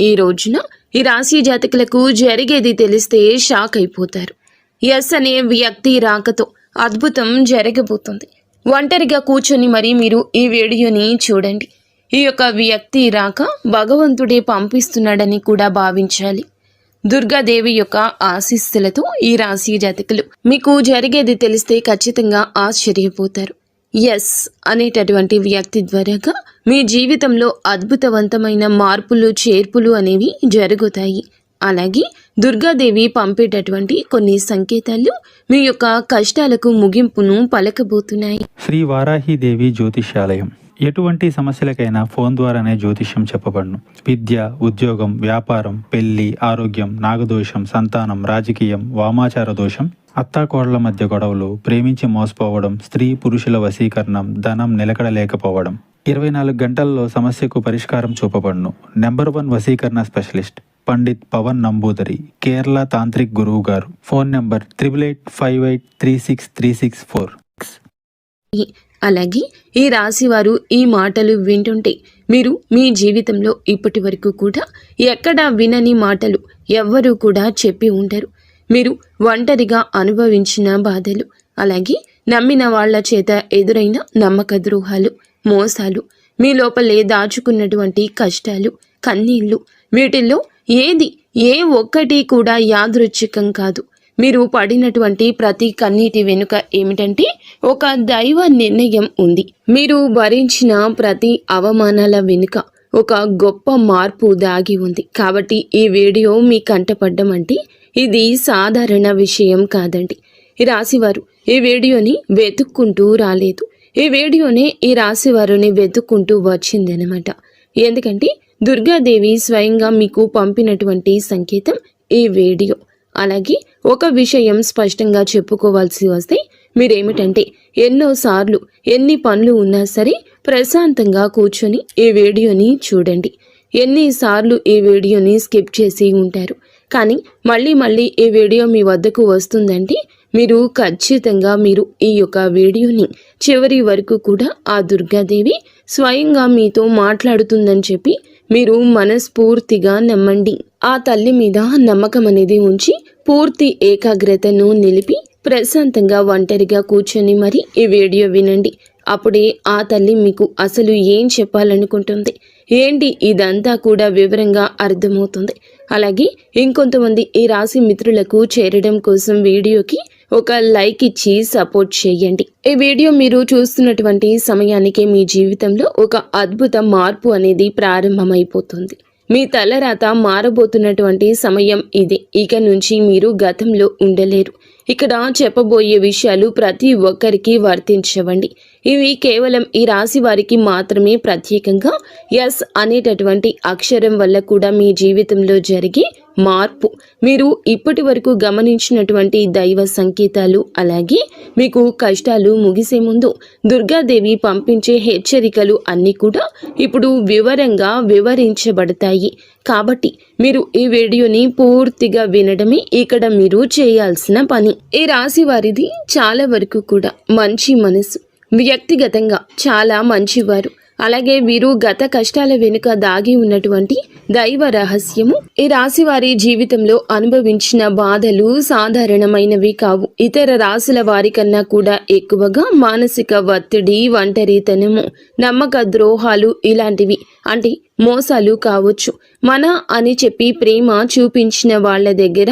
ఈ రోజున ఈ రాశి జాతకులకు జరిగేది తెలిస్తే షాక్ అయిపోతారు. ఎస్ అనే వ్యక్తి రాకతో అద్భుతం జరగబోతుంది. ఒంటరిగా కూర్చొని మరి మీరు ఈ వీడియోని చూడండి. ఈ యొక్క వ్యక్తి రాక భగవంతుడే పంపిస్తున్నాడని కూడా భావించాలి. దుర్గాదేవి యొక్క ఆశీస్సులతో ఈ రాశి జాతకులు మీకు జరిగేది తెలిస్తే ఖచ్చితంగా ఆశ్చర్యపోతారు. ఎస్ అనేటటువంటి వ్యక్తి ద్వారాగా మీ జీవితంలో అద్భుతవంతమైన మార్పులు చేర్పులు అనేవి జరుగుతాయి. అలాగే దుర్గాదేవి పంపేటటువంటి కొన్ని సంకేతాలు మీ యొక్క కష్టాలకు ముగింపును పలకబోతున్నాయి. శ్రీ వారాహిదేవి జ్యోతిష్యాలయం. ఎటువంటి సమస్యలకైనా ఫోన్ ద్వారానే జ్యోతిష్యం చెప్పబడును. విద్య, ఉద్యోగం, వ్యాపారం, పెళ్లి, ఆరోగ్యం, నాగదోషం, సంతానం, రాజకీయం, వామాచార దోషం, అత్తాకోడల మధ్య గొడవలు, ప్రేమించి మోసపోవడం, స్త్రీ పురుషుల వశీకరణం, ధనం నిలకడ లేకపోవడం, 24 గంటల్లో సమస్యకు పరిష్కారం చూపబడును. నెంబర్ 1 వశీకరణ స్పెషలిస్ట్ పండిత్ పవన్ నంబూదరి, కేరళ తాంత్రిక్ గురువు గారు. Phone number 8858363634. అలాగే ఈ రాశి వారు ఈ మాటలు వింటుంటే మీరు మీ జీవితంలో ఇప్పటి వరకు కూడా ఎక్కడా వినని మాటలు ఎవ్వరూ కూడా చెప్పి ఉంటారు. మీరు ఒంటరిగా అనుభవించిన బాధలు, అలాగే నమ్మిన వాళ్ల చేత ఎదురైన నమ్మక ద్రోహాలు, మోసాలు, మీ లోపలే దాచుకున్నటువంటి కష్టాలు, కన్నీళ్లు, వీటిల్లో ఏ ఒక్కటి కూడా యాదృచ్ఛికం కాదు. మీరు పడినటువంటి ప్రతి కన్నీటి వెనుక ఏమిటంటే ఒక దైవ నిర్ణయం ఉంది. మీరు భరించిన ప్రతి అవమానాల వెనుక ఒక గొప్ప మార్పు దాగి ఉంది. కాబట్టి ఈ వీడియో మీ కంటపడ్డం అంటే ఇది సాధారణ విషయం కాదండి. ఈ రాశివారు ఈ వీడియోని వెతుక్కుంటూ రాలేదు. ఈ వీడియోనే ఈ రాశివారుని వెతుక్కుంటూ వచ్చిందనమాట. ఎందుకంటే దుర్గాదేవి స్వయంగా మీకు పంపినటువంటి సంకేతం ఈ వీడియో. అలాగే ఒక విషయం స్పష్టంగా చెప్పుకోవాల్సి వస్తే మీరేమిటంటే ఎన్నోసార్లు ఎన్ని పనులు ఉన్నా సరే ప్రశాంతంగా కూర్చొని ఈ వీడియోని చూడండి. ఎన్నిసార్లు ఈ వీడియోని స్కిప్ చేసి ఉంటారు. కానీ మళ్ళీ ఈ వీడియో మీ వద్దకు వస్తుందంటే మీరు ఖచ్చితంగా ఈ యొక్క వీడియోని చివరి వరకు కూడా ఆ దుర్గాదేవి స్వయంగా మీతో మాట్లాడుతుందని చెప్పి మీరు మనస్ఫూర్తిగా నమ్మండి. ఆ తల్లి మీద నమ్మకం అనేది ఉంచి పూర్తి ఏకాగ్రతను నిలిపి ప్రశాంతంగా ఒంటరిగా కూర్చొని మరి ఈ వీడియో వినండి. అప్పుడే ఆ తల్లి మీకు అసలు ఏం చెప్పాలనుకుంటుంది ఏంటి ఇదంతా కూడా వివరంగా అర్థమవుతుంది. అలాగే ఇంకొంతమంది ఈ రాశి మిత్రులకు చేరడం కోసం వీడియోకి ఒక లైక్ ఇచ్చి సపోర్ట్ చేయండి. ఈ వీడియో మీరు చూస్తున్నటువంటి సమయానికి మీ జీవితంలో ఒక అద్భుత మార్పు అనేది ప్రారంభమైపోతుంది. మీ తలరాత మారబోతున్నటువంటి సమయం ఇదే. ఇక నుంచి మీరు గతంలో ఉండలేరు. ఇక్కడ చెప్పబోయే విషయాలు ప్రతి ఒక్కరికి వర్తించవండి. ఇవి కేవలం ఈ రాశి వారికి మాత్రమే ప్రత్యేకంగా ఎస్ అనేటటువంటి అక్షరం వల్ల కూడా మీ జీవితంలో జరిగే మార్పు, మీరు ఇప్పటి వరకు గమనించినటువంటి దైవ సంకేతాలు, అలాగే మీకు కష్టాలు ముగిసే ముందు దుర్గాదేవి పంపించే హెచ్చరికలు అన్నీ కూడా ఇప్పుడు వివరంగా వివరించబడతాయి. కాబట్టి మీరు ఈ వీడియోని పూర్తిగా వినడమే ఇక్కడ మీరు చేయాల్సిన పని. ఈ రాశి వారిది చాలా వరకు కూడా మంచి మనసు, వ్యక్తిగతంగా చాలా మంచివారు. అలాగే వీరు గత కష్టాల వెనుక దాగి ఉన్నటువంటి దైవ రహస్యము. ఈ రాశి వారి జీవితంలో అనుభవించిన బాధలు సాధారణమైనవి కావు. ఇతర రాశుల వారి కన్నా కూడా ఎక్కువగా మానసిక ఒత్తిడి, ఒంటరితనము, నమ్మక ద్రోహాలు ఇలాంటివి, అంటే మోసాలు కావచ్చు. మన అని చెప్పి ప్రేమ చూపించిన వాళ్ళ దగ్గర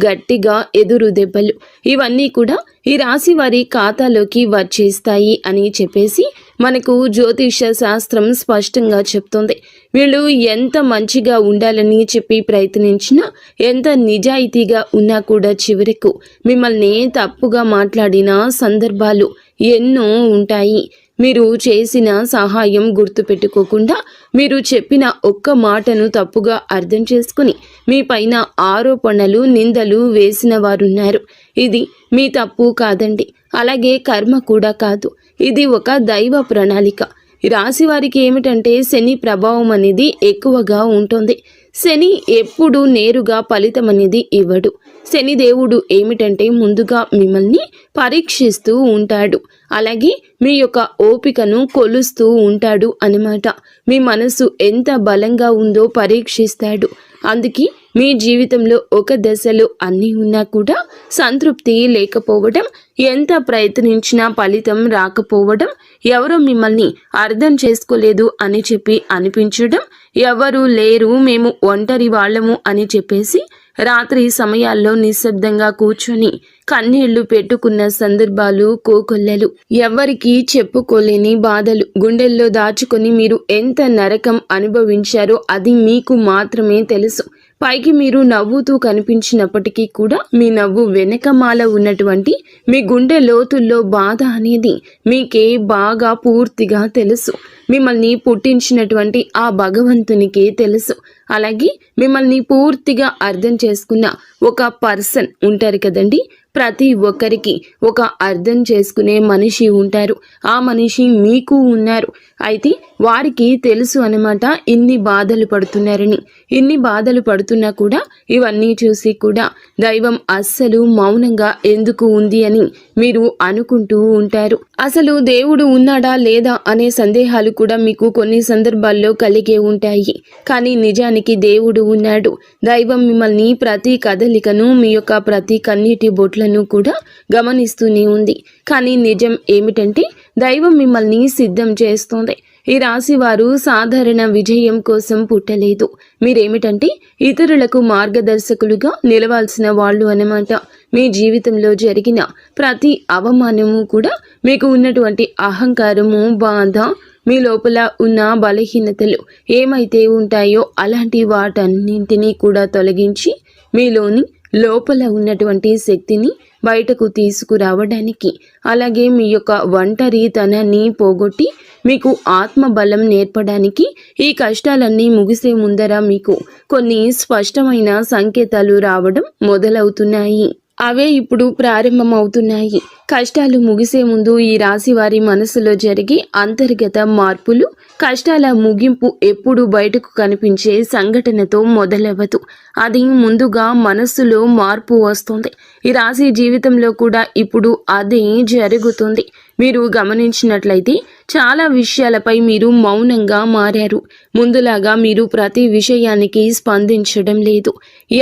గట్టిగా ఎదురు దెబ్బలు, ఇవన్నీ కూడా ఈ రాశి వారి ఖాతాలోకి వచ్చేస్తాయి అని చెప్పేసి మనకు జ్యోతిష శాస్త్రం స్పష్టంగా చెప్తుంది. వీళ్ళు ఎంత మంచిగా ఉండాలని చెప్పి ప్రయత్నించినా, ఎంత నిజాయితీగా ఉన్నా కూడా చివరకు మిమ్మల్ని తప్పుగా మాట్లాడిన సందర్భాలు ఎన్నో ఉంటాయి. మీరు చేసిన సహాయం గుర్తుపెట్టుకోకుండా మీరు చెప్పిన ఒక్క మాటను తప్పుగా అర్థం చేసుకుని మీ పైన ఆరోపణలు, నిందలు వేసిన వారున్నారు. ఇది మీ తప్పు కాదండి. అలాగే కర్మ కూడా కాదు. ఇది ఒక దైవ ప్రణాళిక. రాశి వారికి ఏమిటంటే శని ప్రభావం అనేది ఎక్కువగా ఉంటుంది. శని ఎప్పుడు నేరుగా ఫలితం అనేది ఇవ్వడు. శనిదేవుడు ఏమిటంటే ముందుగా మిమ్మల్ని పరీక్షిస్తూ ఉంటాడు. అలాగే మీ యొక్క ఓపికను కొలుస్తూ ఉంటాడు అన్నమాట. మీ మనసు ఎంత బలంగా ఉందో పరీక్షిస్తాడు. అందుకే మీ జీవితంలో ఒక దశలో అన్నీ ఉన్నా కూడా సంతృప్తి లేకపోవడం, ఎంత ప్రయత్నించినా ఫలితం రాకపోవడం, ఎవరో మిమ్మల్ని అర్థం చేసుకోలేదు అని చెప్పి అనిపించడం, ఎవరు లేరు మేము ఒంటరి వాళ్ళము అని చెప్పేసి రాత్రి సమయాల్లో నిశ్శబ్దంగా కూర్చొని కన్నీళ్లు పెట్టుకున్న సందర్భాలు కోకొల్లలు. ఎవ్వరికీ చెప్పుకోలేని బాధలు గుండెల్లో దాచుకొని మీరు ఎంత నరకం అనుభవించారో అది మీకు మాత్రమే తెలుసు. పైకి మీరు నవ్వుతూ కనిపించినప్పటికీ కూడా మీ నవ్వు వెనకమాల ఉన్నటువంటి మీ గుండె లోతుల్లో బాధ అనేది మీకే బాగా పూర్తిగా తెలుసు. మిమ్మల్ని పుట్టించినటువంటి ఆ భగవంతునికే తెలుసు. అలాగే మిమ్మల్ని పూర్తిగా అర్థం చేసుకున్న ఒక పర్సన్ ఉంటారు కదండి. ప్రతి ఒక్కరికి ఒక అర్థం చేసుకునే మనిషి ఉంటారు. ఆ మనిషి మీకు ఉన్నారు. అయితే వారికి తెలుసు అన్నమాట ఇన్ని బాధలు పడుతున్నారని. ఇన్ని బాధలు పడుతున్నా కూడా ఇవన్నీ చూసి కూడా దైవం అస్సలు మౌనంగా ఎందుకు ఉంది అని మీరు అనుకుంటూ ఉంటారు. అసలు దేవుడు ఉన్నాడా లేదా అనే సందేహాలు కూడా మీకు కొన్ని సందర్భాల్లో కలిగే ఉంటాయి. కానీ నిజానికి దేవుడు ఉన్నాడు. దైవం మిమ్మల్ని ప్రతి కదలికను, మీ యొక్క ప్రతి కన్నీటి బొట్లను కూడా గమనిస్తూనే ఉంది. కానీ నిజం ఏమిటంటే దైవం మిమ్మల్ని సిద్ధం చేస్తోంది. ఈ రాశి వారు సాధారణ విజయం కోసం పుట్టలేదు. మీరేమిటంటే ఇతరులకు మార్గదర్శకులుగా నిలవాల్సిన వాళ్ళు అన్నమాట. మీ జీవితంలో జరిగిన ప్రతి అవమానము కూడా మీకు ఉన్నటువంటి అహంకారము, బాధ, మీ లోపల ఉన్న బలహీనతలు ఏమైతే ఉంటాయో అలాంటి వాటన్నింటినీ కూడా తొలగించి మీలోని లోపల ఉన్నటువంటి శక్తిని బయటకు తీసుకురావడానికి, అలాగే మీ యొక్క ఒంటరితనాన్ని పోగొట్టి మీకు ఆత్మబలం నేర్పడానికి ఈ కష్టాలన్నీ ముగిసే ముందర మీకు కొన్ని స్పష్టమైన సంకేతాలు రావడం మొదలవుతున్నాయి. అవే ఇప్పుడు ప్రారంభమవుతున్నాయి. కష్టాలు ముగిసే ముందు ఈ రాశి వారి మనసులో జరిగే అంతర్గత మార్పులు, కష్టాల ముగింపు ఎప్పుడు బయటకు కనిపించే సంఘటనతో మొదలవ్వదు. అది ముందుగా మనస్సులో మార్పు వస్తుంది. ఈ రాశి జీవితంలో కూడా ఇప్పుడు అదే జరుగుతుంది. మీరు గమనించినట్లయితే చాలా విషయాలపై మీరు మౌనంగా మారారు. ముందులాగా మీరు ప్రతి విషయానికి స్పందించడం లేదు.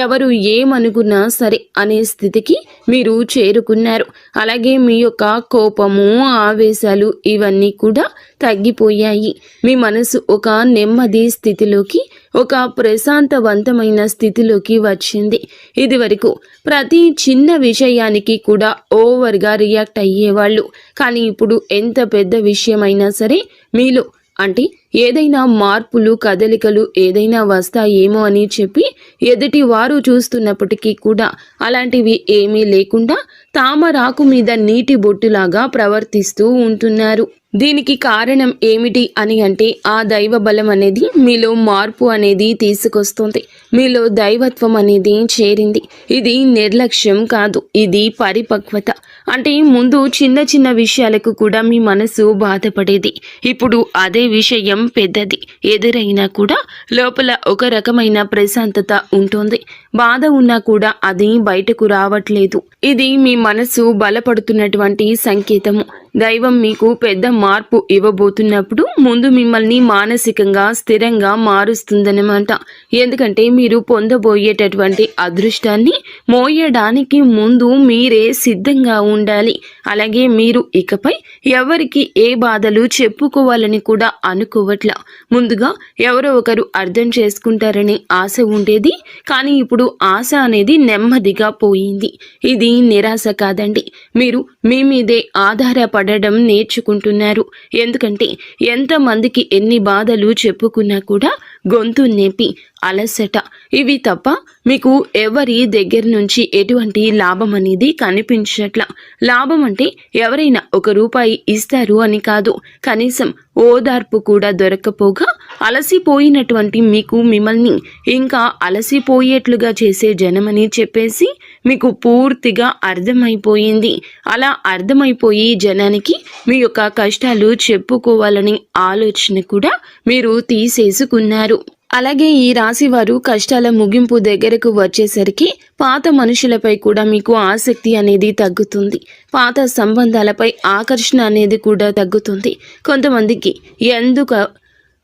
ఎవరు ఏమనుకున్నా సరే అనే స్థితికి మీరు చేరుకున్నారు. అలాగే మీ యొక్క కోపము, ఆవేశాలు ఇవన్నీ కూడా తగ్గిపోయాయి. మీ మనసు ఒక నెమ్మది స్థితిలోకి, ఒక ప్రశాంతవంతమైన స్థితిలోకి వచ్చింది. ఇది వరకు ప్రతి చిన్న విషయానికి కూడా ఓవర్గా రియాక్ట్ అయ్యేవాళ్ళు. కానీ ఇప్పుడు ఎంత పెద్ద విషయమైనా సరే మీలో అంటే ఏదైనా మార్పులు, కదలికలు ఏదైనా వస్తాయేమో అని చెప్పి ఎదుటి వారు చూస్తున్నప్పటికీ కూడా అలాంటివి ఏమీ లేకుండా తామరాకు మీద నీటి బొట్టులాగా ప్రవర్తిస్తూ ఉంటున్నారు. దీనికి కారణం ఏమిటి అని అంటే ఆ దైవ బలం అనేది మీలో మార్పు అనేది తీసుకొస్తుంది. మీలో దైవత్వం అనేది చేరింది. ఇది నిర్లక్ష్యం కాదు, ఇది పరిపక్వత. అంటే ముందు చిన్న చిన్న విషయాలకు కూడా మీ మనసు బాధపడేది. ఇప్పుడు అదే విషయం పెద్దది ఎదురైనా కూడా లోపల ఒక రకమైన ప్రశాంతత ఉంటుంది. బాధ ఉన్నా కూడా అది బయటకు రావట్లేదు. ఇది మీ మనసు బలపడుతున్నటువంటి సంకేతము. దైవం మీకు పెద్ద మార్పు ఇవ్వబోతున్నప్పుడు ముందు మిమ్మల్ని మానసికంగా స్థిరంగా మారుస్తుందన్నమాట. ఎందుకంటే మీరు పొందబోయేటటువంటి అదృష్టాన్ని మోయడానికి ముందు మీరే సిద్ధంగా ఉండాలి. అలాగే మీరు ఇకపై ఎవరికి ఏ బాధలు చెప్పుకోవాలని కూడా అనుకోవట్లా. ముందుగా ఎవరో ఒకరు అర్థం చేసుకుంటారని ఆశ ఉండేది. కానీ ఇప్పుడు ఆశ అనేది నెమ్మదిగా పోయింది. ఇది నిరాశ కాదండి. మీరు మీ మీదే ఆధారపడడం నేర్చుకుంటున్నారు. ఎందుకంటే ఎంతమందికి ఎన్ని బాధలు చెప్పుకున్నా కూడా గొంతు నేపి అలసట ఇవి తప్ప మీకు ఎవరి దగ్గర నుంచి ఎటువంటి లాభం అనేది కనిపించట్లా. లాభం అంటే ఎవరైనా ₹1 ఇస్తారు అని కాదు, కనీసం ఓదార్పు కూడా దొరకపోగా అలసిపోయినటువంటి మీకు మిమ్మల్ని ఇంకా అలసిపోయేట్లుగా చేసే జనమని చెప్పేసి మీకు పూర్తిగా అర్థమైపోయింది. అలా అర్థమైపోయి జనానికి మీ యొక్క కష్టాలు చెప్పుకోవాలని ఆలోచన కూడా మీరు తీసేసుకున్నారు. అలాగే ఈ రాశి వారు కష్టాల ముగింపు దగ్గరకు వచ్చేసరికి పాత మనుషులపై కూడా మీకు ఆసక్తి అనేది తగ్గుతుంది. పాత సంబంధాలపై ఆకర్షణ అనేది కూడా తగ్గుతుంది.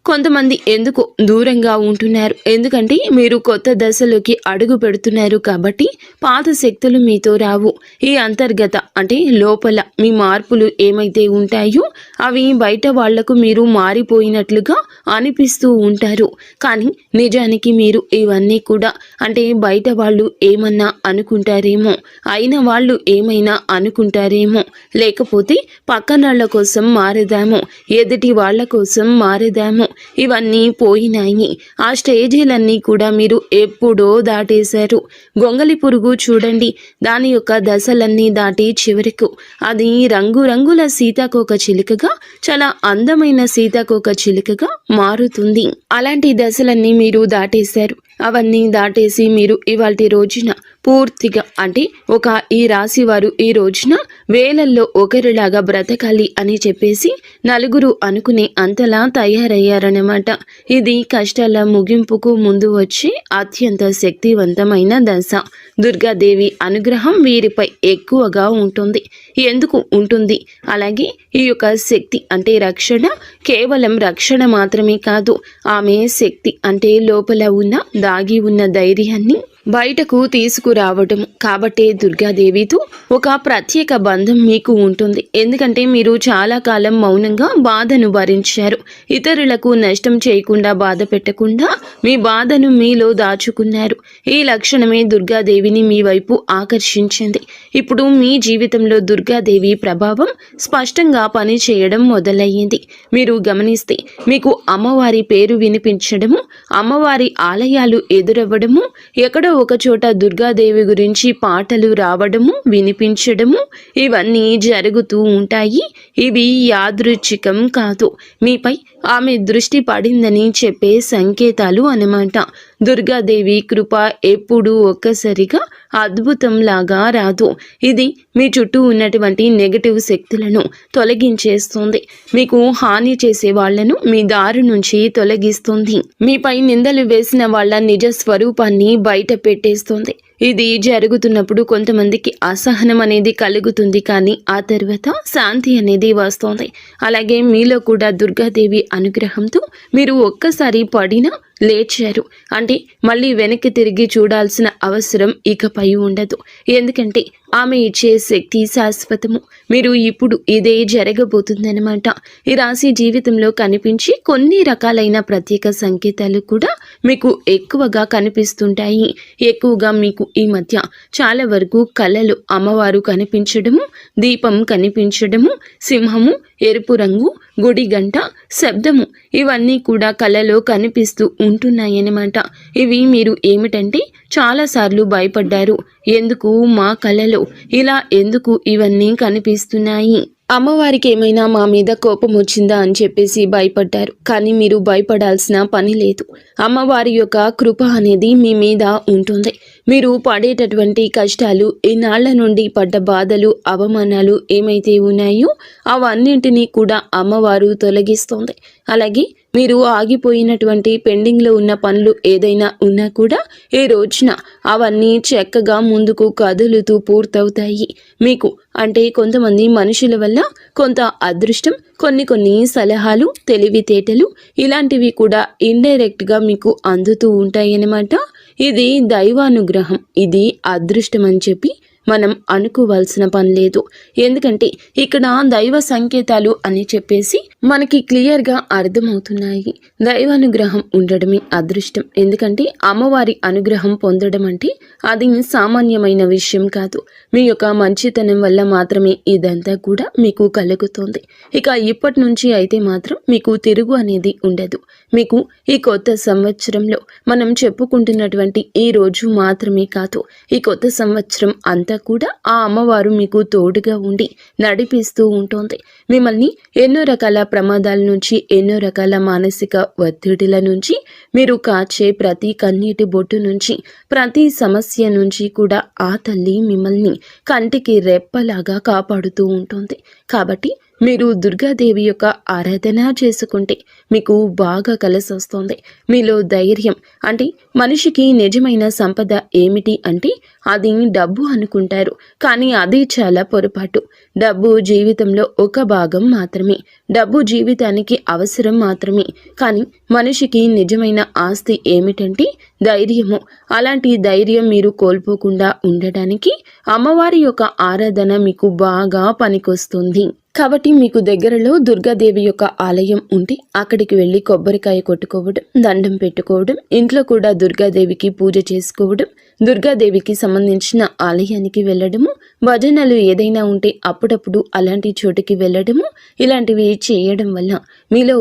కొంతమంది ఎందుకు దూరంగా ఉంటున్నారు, ఎందుకంటే మీరు కొత్త దశలోకి అడుగు పెడుతున్నారు కాబట్టి పాత శక్తులు మీతో రావు. ఈ అంతర్గత అంటే లోపల మీ మార్పులు ఏమైతే ఉంటాయో అవి బయట వాళ్లకు మీరు మారిపోయినట్లుగా అనిపిస్తూ ఉంటారు. కానీ నిజానికి మీరు ఇవన్నీ కూడా అంటే బయట వాళ్ళు ఏమన్నా అనుకుంటారేమో, అయిన వాళ్ళు ఏమైనా అనుకుంటారేమో, లేకపోతే పక్కనాళ్ల కోసం మారేదామో, ఎదుటి వాళ్ల కోసం మారేదామో, ఇవన్నీ పోయినాయి. ఆ స్టేజీలన్నీ కూడా మీరు ఎప్పుడో దాటేశారు. గొంగలి పురుగు చూడండి, దాని యొక్క దశలన్నీ దాటి చివరకు అది రంగురంగుల సీతాకోక చిలుకగా, చాలా అందమైన సీతాకోక చిలుకగా మారుతుంది. అలాంటి దశలన్నీ మీరు దాటేశారు. అవన్నీ దాటేసి మీరు ఇవాల్టి రోజున పూర్తిగా అంటే ఈ రాశి వారు ఈ రోజున వేలల్లో ఒకరిలాగా బ్రతకాలి అని చెప్పేసి నలుగురు అనుకునే అంతలా తయారయ్యారన్నమాట. ఇది కష్టాల ముగింపుకు ముందు వచ్చే అత్యంత శక్తివంతమైన దశ. దుర్గాదేవి అనుగ్రహం వీరిపై ఎక్కువగా ఉంటుంది. ఎందుకు ఉంటుంది? అలాగే ఈ యొక్క శక్తి అంటే రక్షణ కేవలం రక్షణ మాత్రమే కాదు, ఆమె శక్తి అంటే లోపల ఉన్న దాగి ఉన్న ధైర్యాన్ని బయటకు తీసుకురావటం. కాబట్టే దుర్గాదేవితో ఒక ప్రత్యేక బంధం మీకు ఉంటుంది. ఎందుకంటే మీరు చాలా కాలం మౌనంగా బాధను భరించారు. ఇతరులకు నష్టం చేయకుండా, బాధ పెట్టకుండా మీ బాధను మీలో దాచుకున్నారు. ఈ లక్షణమే దుర్గాదేవిని మీ వైపు ఆకర్షించింది. ఇప్పుడు మీ జీవితంలో దుర్గాదేవి ప్రభావం స్పష్టంగా పనిచేయడం మొదలయ్యింది. మీరు గమనిస్తే మీకు అమ్మవారి పేరు వినిపించడము, అమ్మవారి ఆలయాలు ఎదురవ్వడము, ఎక్కడో ఒక చోట దుర్గాదేవి గురించి పాటలు రావడము, వినిపించడము, ఇవన్నీ జరుగుతూ ఉంటాయి. ఇవి యాదృచ్ఛికం కాదు, మీపై ఆమె దృష్టి పడిందని చెప్పే సంకేతాలు అన్నమాట. దుర్గాదేవి కృప ఎప్పుడూ ఒక్కసారిగా అద్భుతంలాగా రాదు. ఇది మీ చుట్టూ ఉన్నటువంటి నెగటివ్ శక్తులను తొలగించేస్తుంది. మీకు హాని చేసే వాళ్లను మీ దారి నుంచి తొలగిస్తుంది. మీపై నిందలు వేసిన వాళ్ళ నిజ స్వరూపాన్ని బయట పెట్టేస్తుంది. ఇది జరుగుతున్నప్పుడు కొంతమందికి అసహనం అనేది కలుగుతుంది, కానీ ఆ తర్వాత శాంతి అనేది వస్తుంది. అలాగే మీలో కూడా దుర్గాదేవి అనుగ్రహంతో మీరు ఒక్కసారి పడినా లేచారు అంటే మళ్ళీ వెనక్కి తిరిగి చూడాల్సిన అవసరం ఇకపై ఉండదు. ఎందుకంటే ఆమె ఇచ్చే శక్తి శాశ్వతము. మీరు ఇప్పుడు ఇదే జరగబోతుందన్నమాట. ఈ రాశి జీవితంలో కనిపించి కొన్ని రకాలైన ప్రత్యేక సంకేతాలు కూడా మీకు ఎక్కువగా కనిపిస్తుంటాయి. ఎక్కువగా మీకు ఈ మధ్య చాలా వరకు కళలు అమ్మవారు కనిపించడము, దీపం కనిపించడము, సింహము, ఎరుపు రంగు, గుడి గంట, శబ్దము, ఇవన్నీ కూడా కళలో కనిపిస్తూ ఉంటున్నాయన్నమాట. ఇవి మీరు ఏమిటంటే చాలాసార్లు భయపడ్డారు. ఎందుకు మా కళలో ఇలా ఎందుకు ఇవన్నీ కనిపిస్తున్నాయి, అమ్మవారికి ఏమైనా మా మీద కోపం వచ్చిందా అని చెప్పేసి భయపడ్డారు. కానీ మీరు భయపడాల్సిన పని లేదు. అమ్మవారి యొక్క కృప అనేది మీ మీద ఉంటుంది. మీరు పడేటటువంటి కష్టాలు, ఈనాళ్ల నుండి పడ్డ బాధలు, అవమానాలు ఏమైతే ఉన్నాయో అవన్నింటినీ కూడా అమ్మవారు తొలగిస్తుంది. అలాగే మీరు ఆగిపోయినటువంటి పెండింగ్లో ఉన్న పనులు ఏదైనా ఉన్నా కూడా ఈ రోజున అవన్నీ చక్కగా ముందుకు కదులుతూ పూర్తవుతాయి. మీకు అంటే కొంతమంది మనుషుల వల్ల కొంత అదృష్టం, కొన్ని సలహాలు, తెలివితేటలు ఇలాంటివి కూడా ఇండైరెక్ట్గా మీకు అందుతూ ఉంటాయన్నమాట. ఇది దైవానుగ్రహం, ఇది అదృష్టం అని చెప్పి మనం అనుకోవాల్సిన పని లేదు. ఎందుకంటే ఇక్కడ దైవ సంకేతాలు అని చెప్పేసి మనకి క్లియర్గా అర్థమవుతున్నాయి. దైవానుగ్రహం ఉండడమే అదృష్టం. ఎందుకంటే అమ్మవారి అనుగ్రహం పొందడం అంటే అది సామాన్యమైన విషయం కాదు. మీ యొక్క మంచితనం వల్ల మాత్రమే ఇదంతా కూడా మీకు కలుగుతుంది. ఇక ఇప్పటి నుంచి అయితే మాత్రం మీకు తిరుగు అనేది ఉండదు. మీకు ఈ కొత్త సంవత్సరంలో మనం చెప్పుకుంటున్నటువంటి ఈ రోజు మాత్రమే కాదు, ఈ కొత్త సంవత్సరం అంతా కూడా ఆ అమ్మవారు మీకు తోడుగా ఉండి నడిపిస్తూ ఉంటుంది. మిమ్మల్ని ఎన్నో రకాల ప్రమాదాల నుంచి, ఎన్నో రకాల మానసిక ఒత్తిడిల నుంచి, మీరు కాచే ప్రతి కన్నీటి బొట్టు నుంచి, ప్రతి సమస్య నుంచి కూడా ఆ తల్లి మిమ్మల్ని కంటికి రెప్పలాగా కాపాడుతూ ఉంటుంది. కాబట్టి మీరు దుర్గాదేవి యొక్క ఆరాధన చేసుకుంటే మీకు బాగా కలిసి వస్తుంది. మీలో ధైర్యం అంటే మనిషికి నిజమైన సంపద ఏమిటి అంటే అది డబ్బు అనుకుంటారు, కానీ అది చాలా పొరపాటు. డబ్బు జీవితంలో ఒక భాగం మాత్రమే, డబ్బు జీవితానికి అవసరం మాత్రమే. కానీ మనిషికి నిజమైన ఆస్తి ఏమిటంటే ధైర్యము. అలాంటి ధైర్యం మీరు కోల్పోకుండా ఉండడానికి అమ్మవారి యొక్క ఆరాధన మీకు బాగా పనికొస్తుంది. కాబట్టి మీకు దగ్గరలో దుర్గాదేవి యొక్క ఆలయం ఉంటే అక్కడికి వెళ్ళి కొబ్బరికాయ కొట్టుకోవడం, దండం పెట్టుకోవడం, ఇంట్లో కూడా దుర్గాదేవికి పూజ చేసుకోవడం, దుర్గాదేవికి సంబంధించిన ఆలయానికి వెళ్ళడము, భజనలు ఏదైనా ఉంటే అప్పుడప్పుడు అలాంటి చోటుకి వెళ్ళడము, ఇలాంటివి చేయడం వల్ల మీలో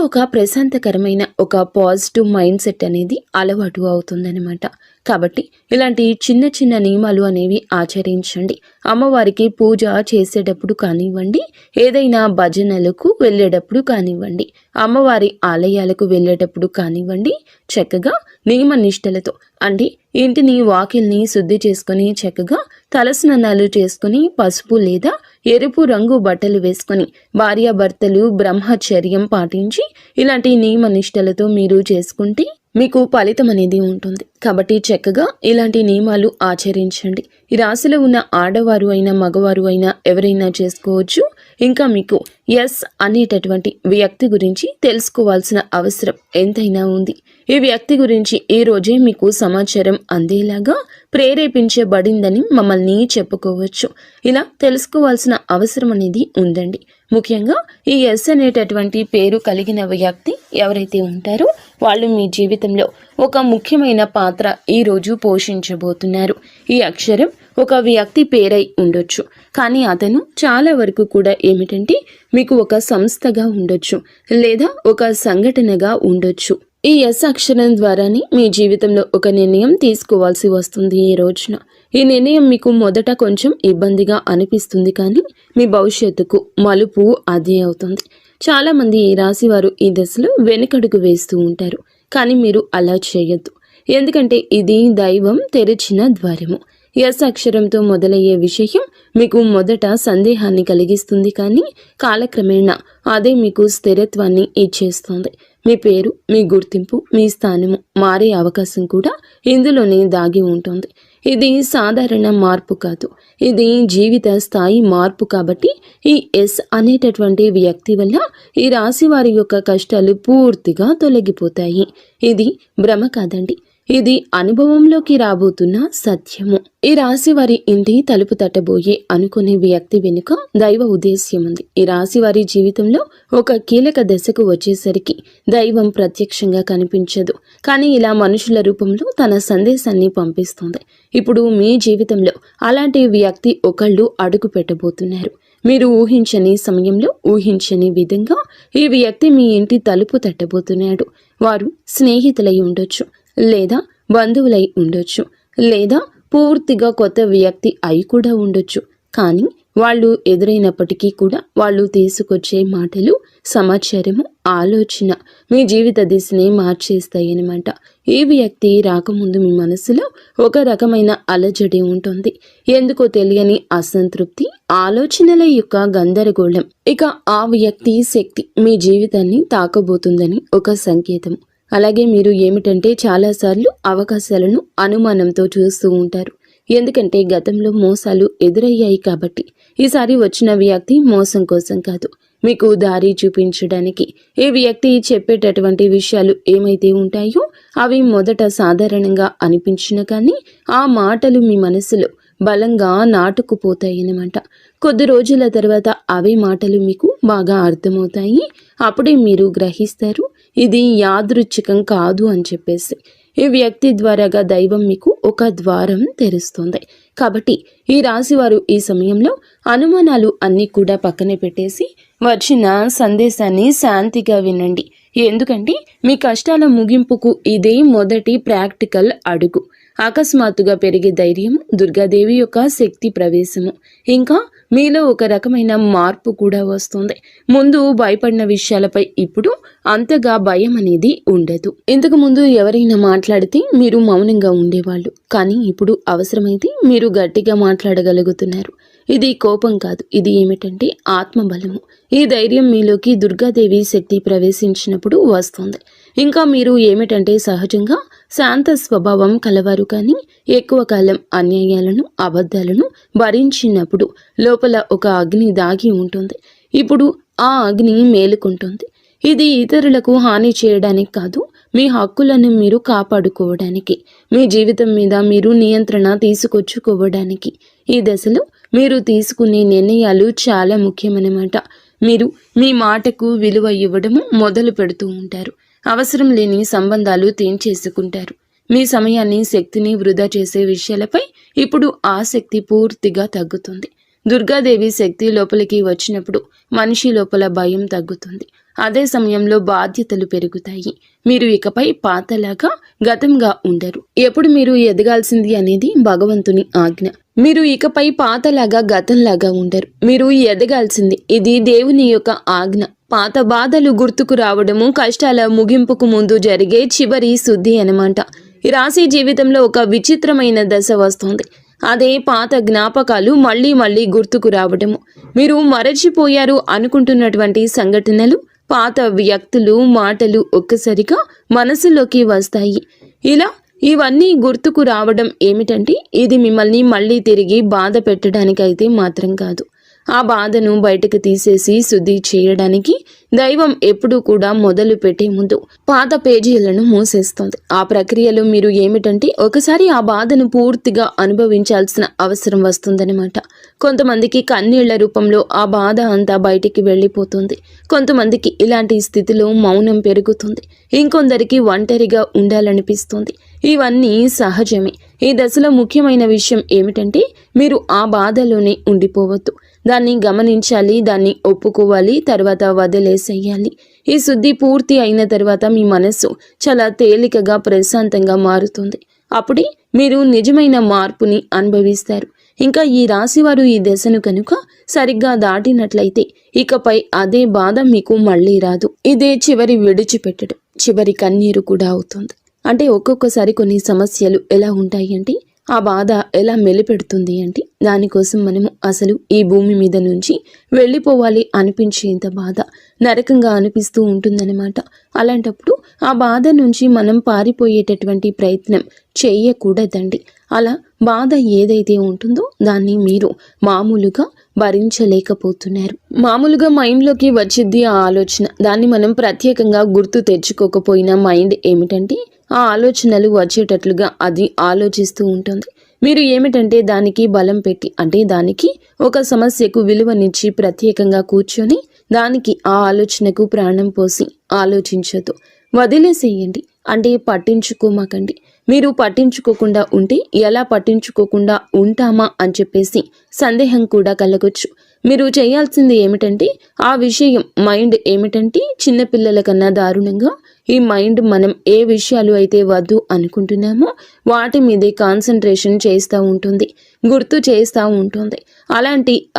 ఒక ప్రశాంతకరమైన ఒక పాజిటివ్ మైండ్ సెట్ అనేది అలవాటు అవుతుందన్నమాట. కాబట్టి ఇలాంటి చిన్న చిన్న నియమాలు అనేవి ఆచరించండి. అమ్మవారికి పూజ చేసేటప్పుడు కానివ్వండి, ఏదైనా భజనలకు వెళ్ళేటప్పుడు కానివ్వండి, అమ్మవారి ఆలయాలకు వెళ్ళేటప్పుడు కానివ్వండి, చక్కగా నియమ నిష్టలతో అంటే ఇంటిని వాకిల్ని శుద్ధి చేసుకొని చక్కగా తలస్నానాలు చేసుకుని పసుపు లేదా ఎరుపు రంగు బట్టలు వేసుకొని భార్యాభర్తలు బ్రహ్మచర్యం పాటించి ఇలాంటి నియమ నిష్టలతో మీరు చేసుకుంటే మీకు ఫలితం అనేది ఉంటుంది. కాబట్టి చక్కగా ఇలాంటి నియమాలు ఆచరించండి. ఈ రాశిలో ఉన్న ఆడవారు అయినా మగవారు అయినా ఎవరైనా చేసుకోవచ్చు. ఇంకా మీకు ఎస్ అనేటటువంటి వ్యక్తి గురించి తెలుసుకోవాల్సిన అవసరం ఎంతైనా ఉంది. ఈ వ్యక్తి గురించి ఈ రోజే మీకు సమాచారం అందేలాగా ప్రేరేపించబడిందని మమ్మల్ని చెప్పుకోవచ్చు. ఇలా తెలుసుకోవాల్సిన అవసరం అనేది ఉందండి. ముఖ్యంగా ఈ ఎస్ అనేటటువంటి పేరు కలిగిన వ్యక్తి ఎవరైతే ఉంటారో వాళ్ళు మీ జీవితంలో ఒక ముఖ్యమైన పాత్ర ఈరోజు పోషించబోతున్నారు. ఈ అక్షరం ఒక వ్యక్తి పేరై ఉండొచ్చు, కానీ అతను చాలా వరకు కూడా ఏమిటంటే మీకు ఒక సంస్థగా ఉండొచ్చు లేదా ఒక సంఘటనగా ఉండొచ్చు. ఈ ఎస్ అక్షరం ద్వారానే మీ జీవితంలో ఒక నిర్ణయం తీసుకోవాల్సి వస్తుంది. ఈ రోజున ఈ నిర్ణయం మీకు మొదట కొంచెం ఇబ్బందిగా అనిపిస్తుంది, కానీ మీ భవిష్యత్తుకు మలుపు అదే అవుతుంది. చాలామంది ఈ రాశి వారు ఈ దశలో వెనుకడుగు వేస్తూ ఉంటారు, కానీ మీరు అలా చేయొద్దు. ఎందుకంటే ఇది దైవం తెరిచిన ద్వారము. ఎస్ అక్షరంతో మొదలయ్యే విషయం మీకు మొదట సందేహాన్ని కలిగిస్తుంది, కానీ కాలక్రమేణా అదే మీకు స్థిరత్వాన్ని ఇచ్చేస్తుంది. మీ పేరు, మీ గుర్తింపు, మీ స్థానము మారే అవకాశం కూడా ఇందులోనే దాగి ఉంటుంది. ఇది సాధారణ మార్పు కాదు, ఇది జీవిత స్థాయి మార్పు. కాబట్టి ఈ ఎస్ అనేటటువంటి వ్యక్తి వల్ల ఈ రాశి వారి యొక్క కష్టాలు పూర్తిగా తొలగిపోతాయి. ఇది భ్రమ కాదండి, ఇది అనుభవంలోకి రాబోతున్న సత్యము. ఈ రాశి వారి ఇంటి తలుపు తట్టబోయే అనుకునే వ్యక్తి వెనుక దైవ ఉద్దేశ్యం ఉంది. ఈ రాశి వారి జీవితంలో ఒక కీలక దశకు వచ్చేసరికి దైవం ప్రత్యక్షంగా కనిపించదు, కానీ ఇలా మనుషుల రూపంలో తన సందేశాన్ని పంపిస్తుంది. ఇప్పుడు మీ జీవితంలో అలాంటి వ్యక్తి ఒకళ్ళు అడుగు పెట్టబోతున్నారు. మీరు ఊహించని సమయంలో ఊహించని విధంగా ఈ వ్యక్తి మీ ఇంటి తలుపు తట్టబోతున్నాడు. వారు స్నేహితులై ఉండొచ్చు, లేదా బంధువులై ఉండొచ్చు, లేదా పూర్తిగా కొత్త వ్యక్తి అయి కూడా ఉండొచ్చు. కానీ వాళ్ళు ఎదురైనప్పటికీ కూడా వాళ్ళు తీసుకొచ్చే మాటలు, సమాచారము, ఆలోచన మీ జీవిత దిశని మార్చేస్తాయి అన్నమాట. ఈ వ్యక్తి రాకముందు మీ మనసులో ఒక రకమైన అలజడి ఉంటుంది. ఎందుకో తెలియని అసంతృప్తి, ఆలోచనల యొక్క గందరగోళం. ఇక ఆ వ్యక్తి శక్తి మీ జీవితాన్ని తాకబోతుందని ఒక సంకేతం. అలాగే మీరు ఏమిటంటే చాలాసార్లు అవకాశాలను అనుమానంతో చూస్తూ ఉంటారు. ఎందుకంటే గతంలో మోసాలు ఎదురయ్యాయి కాబట్టి. ఈసారి వచ్చిన వ్యక్తి మోసం కోసం కాదు, మీకు దారి చూపించడానికి. ఈ వ్యక్తి చెప్పేటటువంటి విషయాలు ఏమైతే ఉంటాయో అవి మొదట సాధారణంగా అనిపించిన కానీ ఆ మాటలు మీ మనసులో బలంగా నాటుకుపోతాయన్నమాట. కొద్ది రోజుల తర్వాత అవే మాటలు మీకు బాగా అర్థమవుతాయి. అప్పుడే మీరు గ్రహిస్తారు ఇది యాదృచ్ఛికం కాదు అని చెప్పేసి. ఈ వ్యక్తి ద్వారాగా దైవం మీకు ఒక ద్వారం తెరుస్తుంది. కాబట్టి ఈ రాశివారు ఈ సమయంలో అనుమానాలు అన్నీ కూడా పక్కనే పెట్టేసి వచ్చిన సందేశాన్ని శాంతిగా వినండి. ఎందుకంటే మీ కష్టాల ముగింపుకు ఇదే మొదటి ప్రాక్టికల్ అడుగు. అకస్మాత్తుగా పెరిగే ధైర్యం, దుర్గాదేవి యొక్క శక్తి ప్రవేశము, ఇంకా మీలో ఒక రకమైన మార్పు కూడా వస్తుంది. ముందు భయపడిన విషయాలపై ఇప్పుడు అంతగా భయం అనేది ఉండదు. ఇంతకు ముందు ఎవరైనా మాట్లాడితే మీరు మౌనంగా ఉండేవాళ్ళు, కానీ ఇప్పుడు అవసరమైతే మీరు గట్టిగా మాట్లాడగలుగుతున్నారు. ఇది కోపం కాదు, ఇది ఏమిటంటే ఆత్మబలము. ఈ ధైర్యం మీలోకి దుర్గాదేవి శక్తి ప్రవేశించినప్పుడు వస్తుంది. ఇంకా మీరు ఏమిటంటే సహజంగా శాంత స్వభావం కలవారు, కానీ ఎక్కువ కాలం అన్యాయాలను అబద్ధాలను భరించినప్పుడు లోపల ఒక అగ్ని దాగి ఉంటుంది. ఇప్పుడు ఆ అగ్ని మేలుకుంటుంది. ఇది ఇతరులకు హాని చేయడానికి కాదు, మీ హక్కులను మీరు కాపాడుకోవడానికి, మీ జీవితం మీద మీరు నియంత్రణ తీసుకొచ్చుకోవడానికి. ఈ దశలో మీరు తీసుకునే నిర్ణయాలు చాలా ముఖ్యమన్నమాట. మీరు మీ మాటకు విలువ ఇవ్వడము మొదలు పెడుతూ ఉంటారు. అవసరం లేని సంబంధాలు తెంచేసుకుంటారు. మీ సమయాన్ని శక్తిని వృధా చేసే విషయాలపై ఇప్పుడు ఆసక్తి పూర్తిగా తగ్గుతుంది. దుర్గాదేవి శక్తి లోపలికి వచ్చినప్పుడు మనిషి లోపల భయం తగ్గుతుంది. అదే సమయంలో బాధ్యతలు పెరుగుతాయి. మీరు ఇకపై పాతలాగా గతంగా ఉండరు. ఎప్పుడు మీరు ఎదగాల్సింది అనేది భగవంతుని ఆజ్ఞ. మీరు ఇకపై పాతలాగా గతంలాగా ఉండరు. మీరు ఎదగాల్సింది, ఇది దేవుని యొక్క ఆజ్ఞ. పాత బాధలు గుర్తుకు రావడము కష్టాల ముగింపుకు ముందు జరిగే చివరి శుద్ధి అన్నమాట. ఈ రాశి జీవితంలో ఒక విచిత్రమైన దశ వస్తుంది. అదే పాత జ్ఞాపకాలు మళ్ళీ మళ్ళీ గుర్తుకు రావడము. మీరు మరచిపోయారు అనుకుంటున్నటువంటి సంఘటనలు, పాత వ్యక్తులు, మాటలు ఒక్కసారిగా మనసులోకి వస్తాయి. ఇలా ఇవన్నీ గుర్తుకు రావడం ఏమిటంటే ఇది మిమ్మల్ని మళ్ళీ తిరిగి బాధ పెట్టడానికైతే మాత్రం కాదు. ఆ బాధను బయటకు తీసేసి శుద్ధి చేయడానికి దైవం ఎప్పుడూ కూడా మొదలు పెట్టే ముందు పాత పేజీలను మూసేస్తుంది. ఆ ప్రక్రియలో మీరు ఏమిటంటే ఒకసారి ఆ బాధను పూర్తిగా అనుభవించాల్సిన అవసరం వస్తుందన్నమాట. కొంతమందికి కన్నీళ్ల రూపంలో ఆ బాధ అంతా బయటికి వెళ్ళిపోతుంది. కొంతమందికి ఇలాంటి స్థితిలో మౌనం పెరుగుతుంది. ఇంకొందరికి ఒంటరిగా ఉండాలనిపిస్తుంది. ఇవన్నీ సహజమే. ఈ దశలో ముఖ్యమైన విషయం ఏమిటంటే మీరు ఆ బాధలోనే ఉండిపోవద్దు. దాన్ని గమనించాలి, దాన్ని ఒప్పుకోవాలి, తర్వాత వదిలేసేయాలి. ఈ శుద్ధి పూర్తి అయిన తర్వాత మీ మనస్సు చాలా తేలికగా ప్రశాంతంగా మారుతుంది. అప్పుడే మీరు నిజమైన మార్పుని అనుభవిస్తారు. ఇంకా ఈ రాశివారు ఈ దశను కనుక సరిగ్గా దాటినట్లయితే ఇకపై అదే బాధ మీకు మళ్ళీ రాదు. ఇదే చివరి విడిచిపెట్టడం, చివరి కన్నీరు కూడా అవుతుంది. అంటే ఒక్కొక్కసారి కొన్ని సమస్యలు ఎలా ఉంటాయి అంటే ఆ బాధ ఎలా మెలిపెడుతుంది అంటే దానికోసం మనము అసలు ఈ భూమి మీద నుంచి వెళ్ళిపోవాలి అనిపించేంత బాధ నరకంగా అనిపిస్తూ ఉంటుందన్నమాట. అలాంటప్పుడు ఆ బాధ నుంచి మనం పారిపోయేటటువంటి ప్రయత్నం చేయకూడదండి. అలా బాధ ఏదైతే ఉంటుందో దాన్ని మీరు మామూలుగా భరించలేకపోతున్నారు. మామూలుగా మైండ్లోకి వచ్చింది ఆ ఆలోచన. దాన్ని మనం ప్రత్యేకంగా గుర్తు తెచ్చుకోకపోయినా మైండ్ ఏమిటంటే ఆ ఆలోచనలు వచ్చేటట్లుగా అది ఆలోచిస్తూ ఉంటుంది. మీరు ఏమిటంటే దానికి బలం పెట్టి, అంటే దానికి ఒక సమస్యకు విలువనిచ్చి ప్రత్యేకంగా కూర్చొని దానికి ఆ ఆలోచనకు ప్రాణం పోసి ఆలోచించొద్దు. వదిలేసేయండి. అంటే పట్టించుకోమాకండి. మీరు పట్టించుకోకుండా ఉంటే ఎలా పట్టించుకోకుండా ఉంటామా అని చెప్పేసి సందేహం కూడా కలగొచ్చు. మీరు చేయాల్సింది ఏమిటంటే ఆ విషయం మైండ్ ఏమిటంటే చిన్నపిల్లల కన్నా దారుణంగా ఈ మైండ్ మనం ఏ విషయాలు అయితే వద్దు అనుకుంటున్నామో వాటి మీదే కాన్సన్ట్రేషన్ చేస్తూ ఉంటుంది, గుర్తు చేస్తూ ఉంటుంది.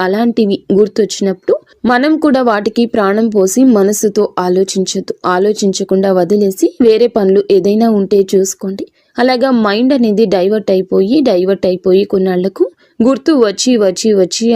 అలాంటివి గుర్తొచ్చినప్పుడు మనం కూడా వాటికి ప్రాణం పోసి మనసుతో ఆలోచించొద్దు. ఆలోచించకుండా వదిలేసి వేరే పనులు ఏదైనా ఉంటే చూసుకోండి. అలాగా మైండ్ అనేది డైవర్ట్ అయిపోయి కొన్నాళ్లకు గుర్తు వచ్చి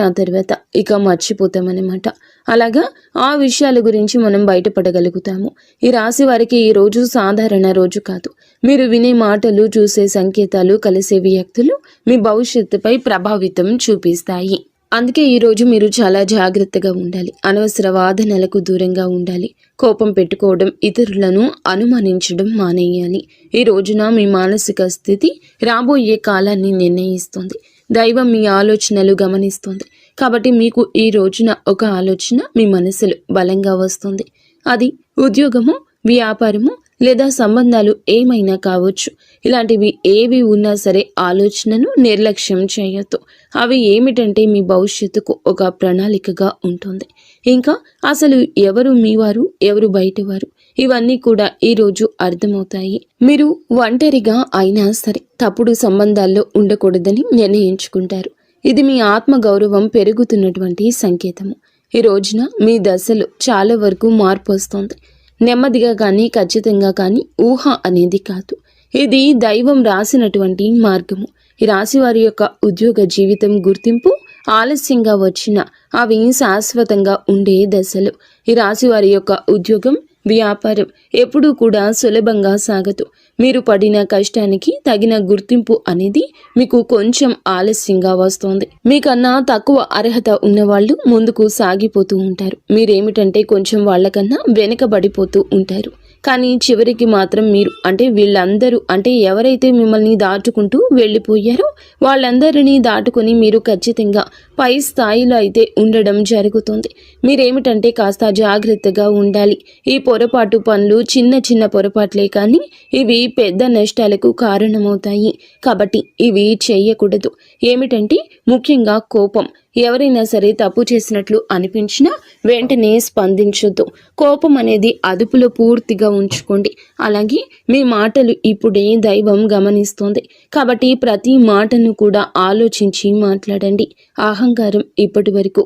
ఆ తర్వాత ఇక మర్చిపోతామన్నమాట. అలాగా ఆ విషయాల గురించి మనం బయటపడగలుగుతాము. ఈ రాశి వారికి ఈ రోజు సాధారణ రోజు కాదు. మీరు వినే మాటలు, చూసే సంకేతాలు, కలిసే వ్యక్తులు మీ భవిష్యత్తుపై ప్రభావితం చూపిస్తాయి. అందుకే ఈరోజు మీరు చాలా జాగ్రత్తగా ఉండాలి. అనవసర వాదనలకు దూరంగా ఉండాలి. కోపం పెట్టుకోవడం, ఇతరులను అనుమానించడం మానేయాలి. ఈ రోజున మీ మానసిక స్థితి రాబోయే కాలాన్ని నిర్ణయిస్తుంది. దైవం మీ ఆలోచనలు గమనిస్తుంది. కాబట్టి మీకు ఈ రోజున ఒక ఆలోచన మీ మనసులో బలంగా వస్తుంది. అది ఉద్యోగము, వ్యాపారము లేదా సంబంధాలు ఏమైనా కావచ్చు. ఇలాంటివి ఏవి ఉన్నా సరే ఆలోచనను నిర్లక్ష్యం చేయొద్దు. అవి ఏమిటంటే మీ భవిష్యత్తుకు ఒక ప్రణాళికగా ఉంటుంది. ఇంకా అసలు ఎవరు మీవారు, ఎవరు బయటవారు, ఇవన్నీ కూడా ఈరోజు అర్థమవుతాయి. మీరు ఒంటరిగా అయినా సరే తప్పుడు సంబంధాల్లో ఉండకూడదని నిర్ణయించుకుంటారు. ఇది మీ ఆత్మగౌరవం పెరుగుతున్నటువంటి సంకేతము. ఈ రోజున మీ దశలో చాలా వరకు మార్పు వస్తుంది. నెమ్మదిగా కానీ ఖచ్చితంగా కానీ ఊహ అనేది కాదు. ఇది దైవం రాసినటువంటి మార్గము. ఈ రాశి వారి యొక్క ఉద్యోగ జీవితం గుర్తింపు ఆలస్యంగా వచ్చినా అవి శాశ్వతంగా ఉండే దశలు. ఈ రాశి వారి యొక్క ఉద్యోగం, వ్యాపారం ఎప్పుడూ కూడా సులభంగా సాగదు. మీరు పడిన కష్టానికి తగిన గుర్తింపు అనేది మీకు కొంచెం ఆలస్యంగా వస్తోంది. మీకన్నా తక్కువ అర్హత ఉన్నవాళ్ళు ముందుకు సాగిపోతూ ఉంటారు. మీరేమిటంటే కొంచెం వాళ్ళకన్నా వెనుకబడిపోతూ ఉంటారు. కానీ చివరికి మాత్రం మీరు వీళ్ళందరూ ఎవరైతే మిమ్మల్ని దాటుకుంటూ వెళ్ళిపోయారో వాళ్ళందరినీ దాటుకొని మీరు ఖచ్చితంగా పై స్థాయిలో అయితే ఉండడం జరుగుతుంది. మీరేమిటంటే కాస్త జాగ్రత్తగా ఉండాలి. ఈ పొరపాటు పనులు చిన్న చిన్న పొరపాట్లే కానీ ఇవి పెద్ద నష్టాలకు కారణమవుతాయి. కాబట్టి ఇవి చేయకూడదు. ఏమిటంటే ముఖ్యంగా కోపం. ఎవరైనా సరే తప్పు చేసినట్లు అనిపించినా వెంటనే స్పందించొద్దు. కోపం అనేది అదుపులో పూర్తిగా ఉంచుకోండి. అలాగే మీ మాటలు ఇప్పుడే దైవం గమనిస్తోంది. కాబట్టి ప్రతి మాటను కూడా ఆలోచించి మాట్లాడండి. అహంకారం ఇప్పటి వరకు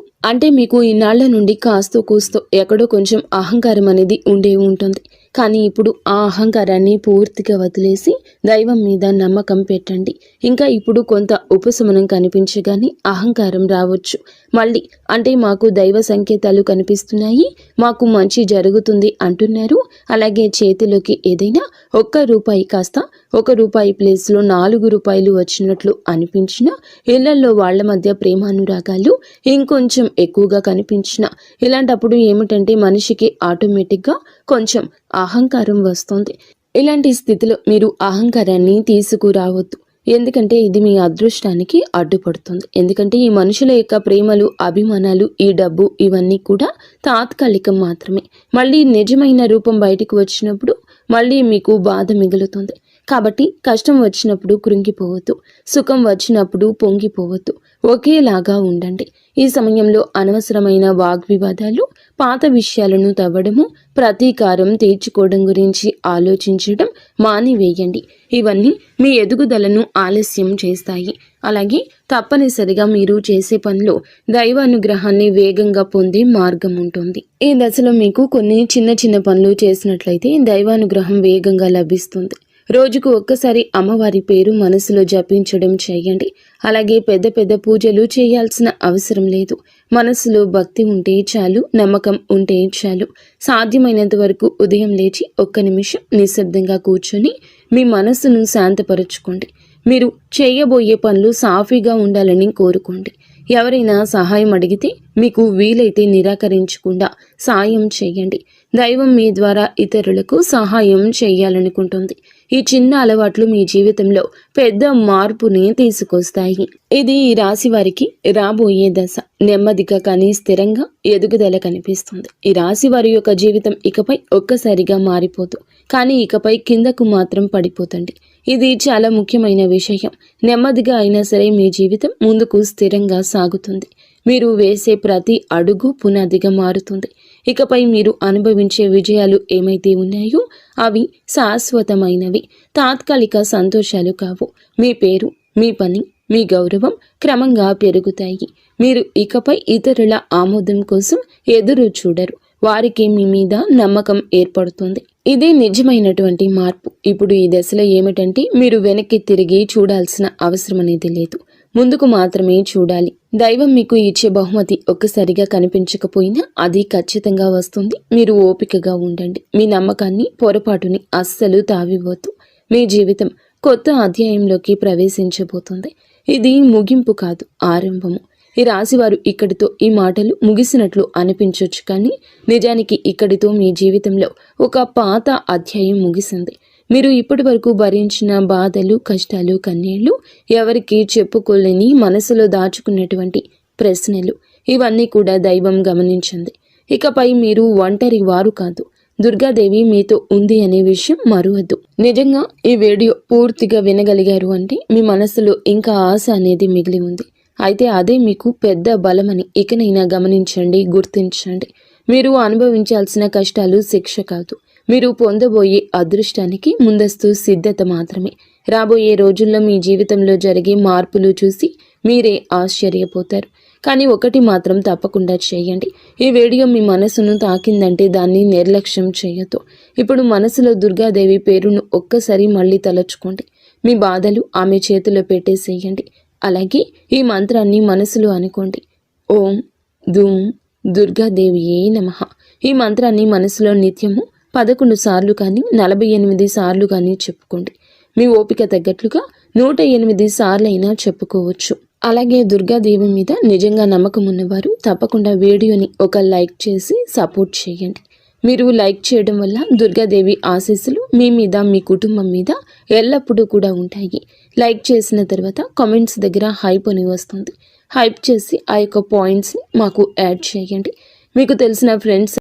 మీకు ఇన్నాళ్ల నుండి కాస్తో కూస్తో ఎక్కడో కొంచెం అహంకారం అనేది ఉండే ఉంటుంది. కానీ ఇప్పుడు ఆ అహంకారాన్ని పూర్తిగా వదిలేసి దైవం మీద నమ్మకం పెట్టండి. ఇంకా ఇప్పుడు కొంత ఉపశమనం కనిపించగానే అహంకారం రావచ్చు. మళ్ళీ మాకు దైవ సంకేతాలు కనిపిస్తున్నాయి, మాకు మంచి జరుగుతుంది అంటున్నారు. అలాగే చేతిలోకి ఏదైనా ₹1 కాస్త ₹1 ప్లేస్లో ₹4 వచ్చినట్లు అనిపించిన, ఇళ్లలో వాళ్ళ మధ్య ప్రేమానురాగాలు ఇంకొంచెం ఎక్కువగా కనిపించిన, ఇలాంటప్పుడు ఏమిటంటే మనిషికి ఆటోమేటిక్గా కొంచెం అహంకారం వస్తుంది. ఇలాంటి స్థితిలో మీరు అహంకారాన్ని తీసుకురావద్దు. ఎందుకంటే ఇది మీ అదృష్టానికి అడ్డుపడుతుంది. ఎందుకంటే ఈ మనుషుల యొక్క ప్రేమలు, అభిమానాలు, ఈ డబ్బు ఇవన్నీ కూడా తాత్కాలికం మాత్రమే. మళ్ళీ నిజమైన రూపం బయటకు వచ్చినప్పుడు మళ్ళీ మీకు బాధ మిగులుతుంది. కాబట్టి కష్టం వచ్చినప్పుడు కృంగిపోవద్దు, సుఖం వచ్చినప్పుడు పొంగిపోవద్దు. ఒకేలాగా ఉండండి. ఈ సమయంలో అనవసరమైన వాగ్వివాదాలు, పాత విషయాలను తవ్వడము, ప్రతీకారం తీర్చుకోవడం గురించి ఆలోచించడం మానివేయండి. ఇవన్నీ మీ ఎదుగుదలను ఆలస్యం చేస్తాయి. అలాగే తప్పనిసరిగా మీరు చేసే పనిలో దైవానుగ్రహాన్ని వేగంగా పొందే మార్గం ఉంటుంది. ఈ దశలో మీకు కొన్ని చిన్న చిన్న పనులు చేసినట్లయితే దైవానుగ్రహం వేగంగా లభిస్తుంది. రోజుకు ఒక్కసారి అమ్మవారి పేరు మనసులో జపించడం చేయండి. అలాగే పెద్ద పెద్ద పూజలు చేయాల్సిన అవసరం లేదు. మనసులో భక్తి ఉంటే చాలు, నమ్మకం ఉంటే చాలు. సాధ్యమైనంత వరకు ఉదయం లేచి 1 నిమిషం నిశ్శబ్దంగా కూర్చొని మీ మనసును శాంతపరుచుకోండి. మీరు చేయబోయే పనులు సాఫీగా ఉండాలని కోరుకోండి. ఎవరైనా సహాయం అడిగితే మీకు వీలైతే నిరాకరించకుండా సాయం చేయండి. దైవం మీ ద్వారా ఇతరులకు సహాయం చేయాలనుకుంటుంది. ఈ చిన్న అలవాట్లు మీ జీవితంలో పెద్ద మార్పుని తీసుకొస్తాయి. ఇది ఈ రాశి వారికి రాబోయే దశ. నెమ్మదిగా కానీ స్థిరంగా ఎదుగుదల కనిపిస్తుంది. ఈ రాశి వారి యొక్క జీవితం ఇకపై ఒక్కసారిగా మారిపోదు, కానీ ఇకపై కిందకు మాత్రం పడిపోతండి. ఇది చాలా ముఖ్యమైన విషయం. నెమ్మదిగా అయినా సరే మీ జీవితం ముందుకు స్థిరంగా సాగుతుంది. మీరు వేసే ప్రతి అడుగు పునాదిగా మారుతుంది. ఇకపై మీరు అనుభవించే విజయాలు ఏమైతే ఉన్నాయో అవి శాశ్వతమైనవి, తాత్కాలిక సంతోషాలు కావు. మీ పేరు, మీ పని, మీ గౌరవం క్రమంగా పెరుగుతాయి. మీరు ఇకపై ఇతరుల ఆమోదం కోసం ఎదురు చూడరు. వారికి మీ మీద నమ్మకం ఏర్పడుతుంది. ఇదే నిజమైనటువంటి మార్పు. ఇప్పుడు ఈ దశలో ఏమిటంటే మీరు వెనక్కి తిరిగి చూడాల్సిన అవసరం అనేది లేదు, ముందుకు మాత్రమే చూడాలి. దైవం మీకు ఇచ్చే బహుమతి ఒక్కసారిగా కనిపించకపోయినా అది ఖచ్చితంగా వస్తుంది. మీరు ఓపికగా ఉండండి. మీ నమ్మకాన్ని, పొరపాటుని అస్సలు తావివ్వద్దు. మీ జీవితం కొత్త అధ్యాయంలోకి ప్రవేశించబోతుంది. ఇది ముగింపు కాదు, ఆరంభము. ఈ రాశివారు ఇక్కడితో ఈ మాటలు ముగిసినట్లు అనిపించవచ్చు, కానీ నిజానికి ఇక్కడితో మీ జీవితంలో ఒక పాత అధ్యాయం ముగిసింది. మీరు ఇప్పటి వరకు భరించిన బాధలు, కష్టాలు, కన్నీళ్లు, ఎవరికి చెప్పుకోలేని మనసులో దాచుకున్నటువంటి ప్రశ్నలు, ఇవన్నీ కూడా దైవం గమనించింది. ఇకపై మీరు ఒంటరి వారు కాదు, దుర్గాదేవి మీతో ఉంది అనే విషయం మరువద్దు. నిజంగా ఈ వీడియో పూర్తిగా వినగలిగారు అంటే మీ మనసులో ఇంకా ఆశ అనేది మిగిలి ఉంది. అయితే అదే మీకు పెద్ద బలమని ఇకనైనా గమనించండి, గుర్తించండి. మీరు అనుభవించాల్సిన కష్టాలు శిక్ష కాదు, మీరు పొందబోయే అదృష్టానికి ముందస్తు సిద్ధత మాత్రమే. రాబోయే రోజుల్లో మీ జీవితంలో జరిగే మార్పులు చూసి మీరే ఆశ్చర్యపోతారు. కానీ ఒకటి మాత్రం తప్పకుండా చేయండి. ఈ వీడియో మీ మనసును తాకిందంటే దాన్ని నిర్లక్ష్యం చేయొద్దు. ఇప్పుడు మనసులో దుర్గాదేవి పేరును ఒక్కసారి మళ్ళీ తలచుకోండి. మీ బాధలు ఆమె చేతిలో పెట్టేసేయండి. అలాగే ఈ మంత్రాన్ని మనసులో అనుకోండి. ఓం ధూం దుర్గాదేవియే నమః. ఈ మంత్రాన్ని మనసులో నిత్యము 11 సార్లు కానీ 48 సార్లు కానీ చెప్పుకోండి. మీ ఓపిక తగ్గట్లుగా 108 సార్లైనా చెప్పుకోవచ్చు. అలాగే దుర్గాదేవి మీద నిజంగా నమ్మకం ఉన్నవారు తప్పకుండా వీడియోని ఒక లైక్ చేసి సపోర్ట్ చేయండి. మీరు లైక్ చేయడం వల్ల దుర్గాదేవి ఆశీస్సులు మీ మీద మీ కుటుంబం మీద ఎల్లప్పుడూ కూడా ఉంటాయి. లైక్ చేసిన తర్వాత కామెంట్స్ దగ్గర హైప్ అని వస్తుంది. హైప్ చేసి ఆ యొక్క పాయింట్స్ని మాకు యాడ్ చేయండి. మీకు తెలిసిన ఫ్రెండ్స్